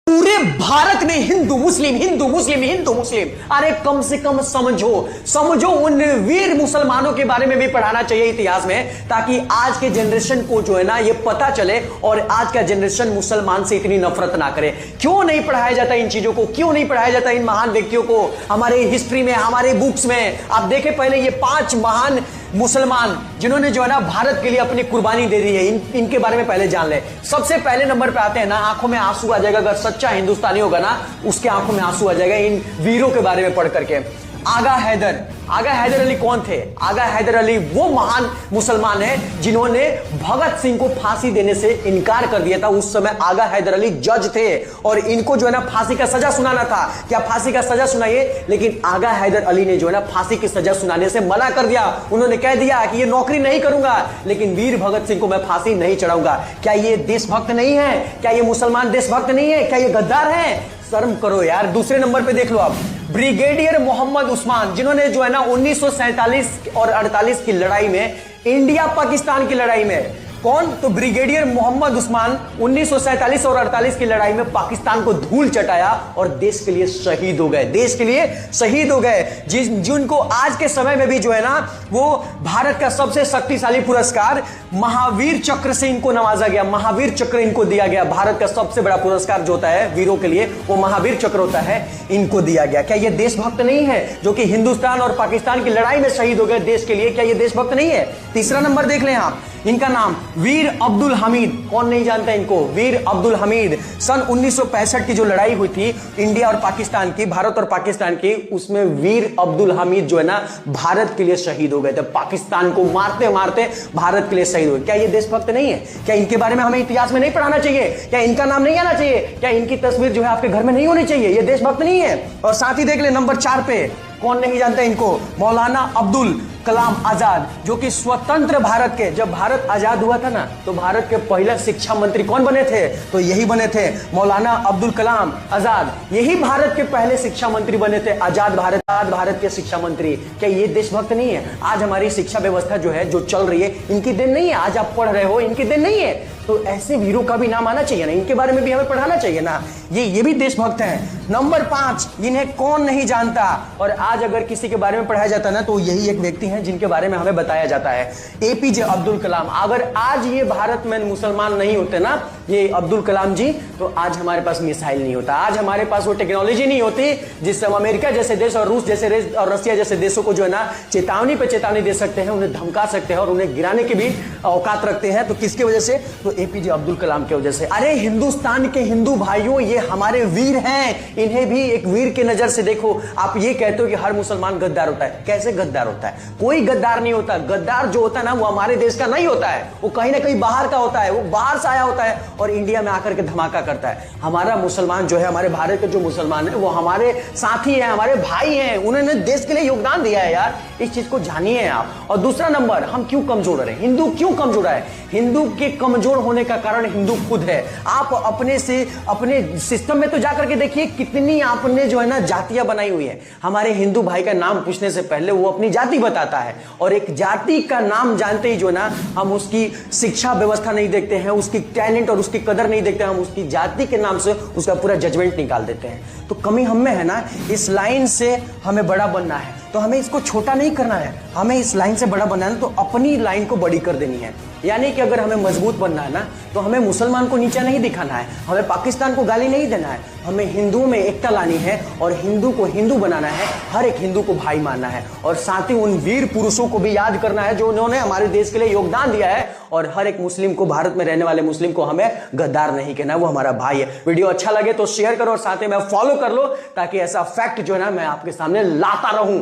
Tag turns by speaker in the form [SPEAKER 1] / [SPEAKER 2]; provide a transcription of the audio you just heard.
[SPEAKER 1] पूरे भारत में हिंदू मुस्लिम हिंदू मुस्लिम हिंदू मुस्लिम। अरे कम से कम समझो उन वीर मुसलमानों के बारे में भी पढ़ाना चाहिए इतिहास में, ताकि आज के जनरेशन को जो है ना ये पता चले और आज का जनरेशन मुसलमान से इतनी नफरत ना करे। क्यों नहीं पढ़ाया जाता इन चीजों को, क्यों नहीं पढ़ाया जाता इन महान व्यक्तियों को हमारे हिस्ट्री में, हमारे बुक्स में। आप देखें पहले ये 5 महान मुसलमान जिन्होंने जो है ना भारत के लिए अपनी कुर्बानी दे दी है, इनके बारे में पहले जान ले। सबसे पहले नंबर पे आते हैं ना, आंखों में आंसू आ जाएगा अगर सच्चा हिंदुस्तानी होगा ना, उसके आंखों में आंसू आ जाएगा इन वीरों के बारे में पढ़ करके। आगा हैदर अली कौन थे? आगा हैदर अली वो महान मुसलमान है जिन्होंने भगत सिंह को फांसी देने से इनकार कर दिया था। उस समय आगा हैदर अली जज थे और इनको जो है ना फांसी का सजा सुनाना था। क्या फांसी का सजा सुनाइए, लेकिन आगा हैदर अली ने जो है ना फांसी की सजा सुनाने से मना कर दिया। उन्होंने कह दिया कि ये नौकरी नहीं करूंगा, लेकिन वीर भगत सिंह को मैं फांसी नहीं चढ़ाऊंगा। क्या ये देशभक्त नहीं है? क्या ये मुसलमान देशभक्त नहीं है? क्या ये गद्दार है? शर्म करो यार। दूसरे नंबर पे देख लो आप, ब्रिगेडियर मोहम्मद उस्मान, जिन्होंने जो है ना 1947 और 48 की लड़ाई में, इंडिया पाकिस्तान की लड़ाई में, कौन? तो ब्रिगेडियर मोहम्मद उस्मान 1947 और 48 की लड़ाई में पाकिस्तान को धूल चटाया और देश के लिए शहीद हो गए। देश के लिए शहीद हो गए, जिनको आज के समय में भी जो है ना वो भारत का सबसे शक्तिशाली पुरस्कार महावीर चक्र से इनको नवाजा गया। महावीर चक्र इनको दिया गया। भारत का सबसे बड़ा पुरस्कार जो होता है वीरों के लिए वो महावीर चक्र होता है, इनको दिया गया। क्या ये देशभक्त नहीं है जो कि हिंदुस्तान और पाकिस्तान की लड़ाई में शहीद हो गए देश के लिए? क्या ये देशभक्त नहीं है? तीसरा नंबर देख लें आप, इनका नाम वीर अब्दुल हमीद। कौन नहीं जानता इनको? वीर अब्दुल हमीद। सन 1965 की जो लड़ाई हुई थी इंडिया और पाकिस्तान की, भारत और पाकिस्तान की, उसमें वीर अब्दुल हमीद जो है ना भारत के लिए शहीद हो गए थे। पाकिस्तान को मारते मारते भारत के लिए शहीद हुए। क्या ये देशभक्त नहीं है? क्या इनके बारे में हमें इतिहास में नहीं पढ़ाना चाहिए? क्या इनका नाम नहीं आना चाहिए? क्या इनकी तस्वीर जो है आपके घर में नहीं होनी चाहिए? ये देशभक्त नहीं है? और साथ ही देख ले नंबर 4 पे, कौन नहीं जानता इनको? मौलाना अब्दुल कलाम आजाद, जो कि स्वतंत्र भारत के, जब भारत आजाद हुआ था ना तो भारत के पहले शिक्षा मंत्री कौन बने थे? तो यही बने थे, मौलाना अब्दुल कलाम आजाद। यही भारत के पहले शिक्षा मंत्री बने थे, आजाद भारत के शिक्षा मंत्री। क्या ये देशभक्त नहीं है? आज हमारी शिक्षा व्यवस्था जो है, जो चल रही है, इनकी देन नहीं है। आज आप पढ़ रहे हो, इनकी देन नहीं है। तो ऐसे वीरों का भी नाम आना चाहिए ना, इनके बारे में भी हमें पढ़ाना चाहिए ना। ये भी देशभक्त हैं। नंबर 5, इन्हें कौन नहीं जानता, और आज अगर किसी के बारे में पढ़ाया जाता ना तो यही एक व्यक्ति हैं जिनके बारे में हमें बताया जाता है, एपीजे अब्दुल कलाम। अगर आज ये भारत में मुसलमान नहीं होते ना, ये अब्दुल कलाम जी, तो आज हमारे पास मिसाइल नहीं होता, आज हमारे पास वो टेक्नोलॉजी नहीं होती जिससे हम अमेरिका जैसे देश और रूस जैसे देश और रसिया जैसे देशों को जो है ना चेतावनी पे चेतावनी दे सकते हैं, उन्हें धमका सकते हैं और उन्हें गिराने की भी औकात रखते हैं। तो किसकी वजह से? तो एपीजे अब्दुल कलाम की वजह से। अरे हिंदुस्तान के हिंदू भाइयों, ये हमारे वीर हैं, इन्हें भी एक वीर के नजर से देखो। आप ये कहते हो कि हर मुसलमान गद्दार होता है, कैसे गद्दार होता है? कोई गद्दार नहीं होता। गद्दार जो होता है ना वो हमारे देश का नहीं होता है, वो कहीं ना कहीं बाहर का होता है, वो बाहर से आया होता है और इंडिया में आकर के धमाका करता है। हमारा मुसलमान जो है, हमारे भारत के जो मुसलमान है वो हमारे साथी हैं, हमारे भाई हैं, उन्होंने देश के लिए योगदान दिया है यार। इस चीज को जानिए आप। और दूसरा नंबर, हम क्यों कमजोर रहे? हिंदू क्यों कमजोर है? हिंदू के कमजोर होने का कारण हिंदू खुद है। आप अपने सिस्टम में तो जाकर के देखिए कितनी आपने जो है ना जातियां बनाई हुई है। हमारे हिंदू भाई का नाम पूछने से पहले वो अपनी जाति बताता है, और एक जाति का नाम जानते ही जो है ना हम उसकी शिक्षा व्यवस्था नहीं देखते हैं, उसकी टैलेंट और उसकी कदर नहीं देखते हैं, हम उसकी जाति के नाम से उसका पूरा जजमेंट निकाल देते हैं। तो कमी हम में है ना। इस लाइन से हमें बड़ा बनना है तो हमें इसको छोटा नहीं करना है, हमें इस लाइन से बड़ा बनना है तो अपनी लाइन को बड़ी कर देनी है। यानी कि अगर हमें मजबूत बनना है ना तो हमें मुसलमान को नीचा नहीं दिखाना है, हमें पाकिस्तान को गाली नहीं देना है, हमें हिंदुओं में एकता लानी है और हिंदू को हिंदू बनाना है, हर एक हिंदू को भाई मानना है। और साथ ही उन वीर पुरुषों को भी याद करना है जो उन्होंने हमारे देश के लिए योगदान दिया है, और हर एक मुस्लिम को, भारत में रहने वाले मुस्लिम को हमें गद्दार नहीं कहना, वो हमारा भाई है। वीडियो अच्छा लगे तो शेयर करो और साथ ही में फॉलो कर लो, ताकि ऐसा फैक्ट जो है ना मैं आपके सामने लाता रहूं।